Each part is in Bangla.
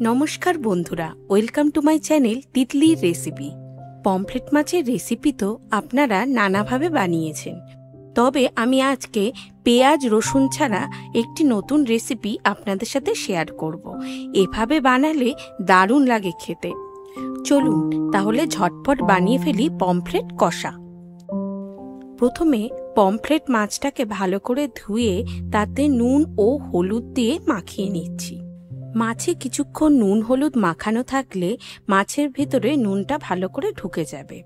নমস্কার বন্ধুরা, ওয়েলকাম টু মাই চ্যানেল তিতলির রেসিপি। পমফ্রেট মাছের রেসিপি তো আপনারা নানাভাবে বানিয়েছেন, তবে আমি আজকে পেঁয়াজ রসুন ছাড়া একটি নতুন রেসিপি আপনাদের সাথে শেয়ার করব। এভাবে বানালে দারুণ লাগে খেতে। চলুন তাহলে ঝটপট বানিয়ে ফেলি পমফ্রেট কষা। প্রথমে পমফ্রেট মাছটাকে ভালো করে ধুয়ে তাতে নুন ও হলুদ দিয়ে মাখিয়ে নিচ্ছি। মাছে কিছুক্ষণ নুন হলুদ মাখানো থাকলে মাছের ভেতরে নুনটা ভালো করে ঢুকে যাবে।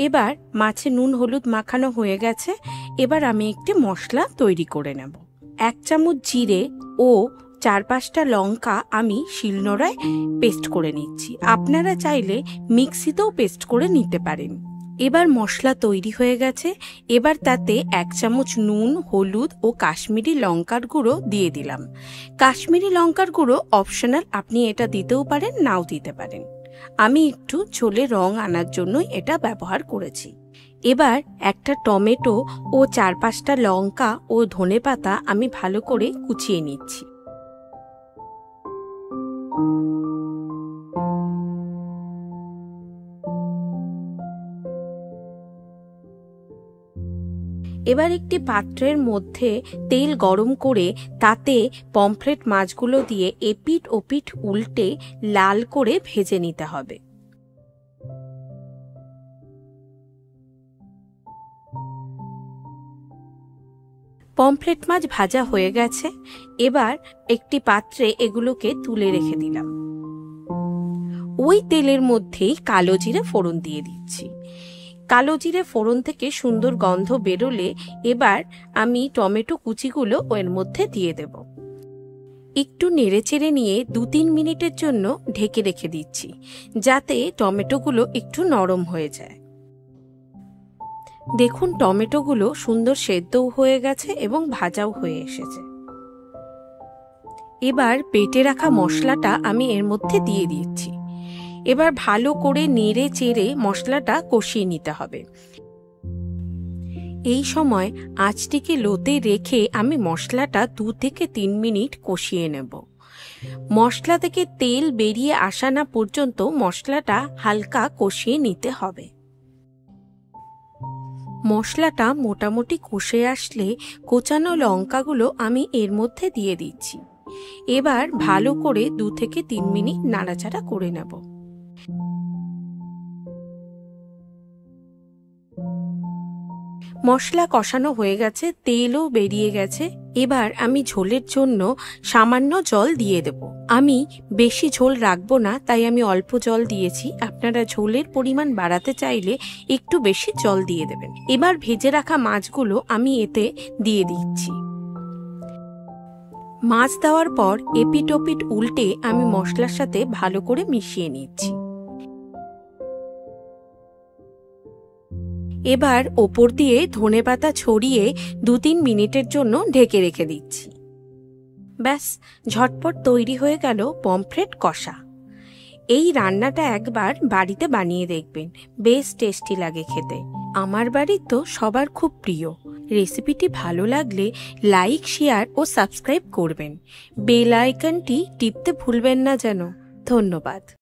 এবার মাছে নুন হলুদ মাখানো হয়ে গেছে। এবার আমি একটি মশলা তৈরি করে নেব। 1 চামচ জিরে ও 4-5টা লঙ্কা আমি শিলনোড়ায় পেস্ট করে নিচ্ছি। আপনারা চাইলে মিক্সিতেও পেস্ট করে নিতে পারেন। এবার মশলা তৈরি হয়ে গেছে। এবার তাতে 1 চামচ নুন হলুদ ও কাশ্মীরি লঙ্কার গুঁড়ো দিয়ে দিলাম। কাশ্মীরি লঙ্কার গুঁড়ো অপশনাল, আপনি এটা দিতেও পারেন নাও দিতে পারেন। আমি একটু ঝোলে রং আনার জন্যই এটা ব্যবহার করেছি। এবার একটা টমেটো ও 4-5টা লঙ্কা ও ধনেপাতা আমি ভালো করে কুচিয়ে নিচ্ছি। এবার একটি পাত্রের মধ্যে তেল গরম করে তাতে পমফ্রেট মাছগুলো দিয়ে এপিঠ ওপিঠ উল্টে লাল করে ভেজে নিতে হবে। পমফ্রেট মাছ ভাজা হয়ে গেছে। এবার একটি পাত্রে এগুলোকে তুলে রেখে দিলাম। ওই তেলের মধ্যেই কালো জিরে ফোড়ন দিয়ে দিচ্ছি। কালো জিরে ফোড়ন থেকে সুন্দর গন্ধ বেরোলে এবার আমি টমেটো কুচিগুলো এর মধ্যে দিয়ে দেব। একটু নেড়েচেড়ে নিয়ে 2-3 মিনিটের জন্য ঢেকে রেখে দিচ্ছি, যাতে টমেটোগুলো একটু নরম হয়ে যায়। দেখুন টমেটোগুলো সুন্দর সেদ্ধও হয়ে গেছে এবং ভাজাও হয়ে এসেছে। এবার বেটে রাখা মশলাটা আমি এর মধ্যে দিয়ে দিচ্ছি। এবার ভালো করে নেড়ে চেড়ে মশলাটা কষিয়ে নিতে হবে। এই সময় আঁচটিকে লোতে রেখে আমি মশলাটা 2 থেকে 3 মিনিট কষিয়ে নেব। মশলা থেকে তেল বেরিয়ে আসা না পর্যন্ত মশলাটা হালকা কষিয়ে নিতে হবে। মশলাটা মোটামুটি কষে আসলে কোচানো লঙ্কাগুলো আমি এর মধ্যে দিয়ে দিচ্ছি। এবার ভালো করে 2 থেকে 3 মিনিট নাড়াচাড়া করে নেব। মশলা কষানো হয়ে গেছে, তেলও বেরিয়ে গেছে। এবার আমি ঝোলের জন্য সামান্য জল দিয়ে দেব। আমি বেশি ঝোল রাখবো না, তাই আমি অল্প জল দিয়েছি। আপনারা ঝোলের পরিমাণ বাড়াতে চাইলে একটু বেশি জল দিয়ে দেবেন। এবার ভেজে রাখা মাছগুলো আমি এতে দিয়ে দিচ্ছি। মাছ দেওয়ার পর এপিঠ ওপিঠ উল্টে আমি মশলার সাথে ভালো করে মিশিয়ে নিচ্ছি। এবার ওপর দিয়ে ধনেপাতা ছড়িয়ে 2-3 মিনিটের জন্য ঢেকে রেখে দিচ্ছি। ব্যাস, ঝটপট তৈরি হয়ে গেল পমফ্রেট কষা। এই রান্নাটা একবার বাড়িতে বানিয়ে দেখবেন, বেশ টেস্টি লাগে খেতে। আমার বাড়ির তো সবার খুব প্রিয়। রেসিপিটি ভালো লাগলে লাইক শেয়ার ও সাবস্ক্রাইব করবেন। বেল আইকনটি টিপতে ভুলবেন না যেন। ধন্যবাদ।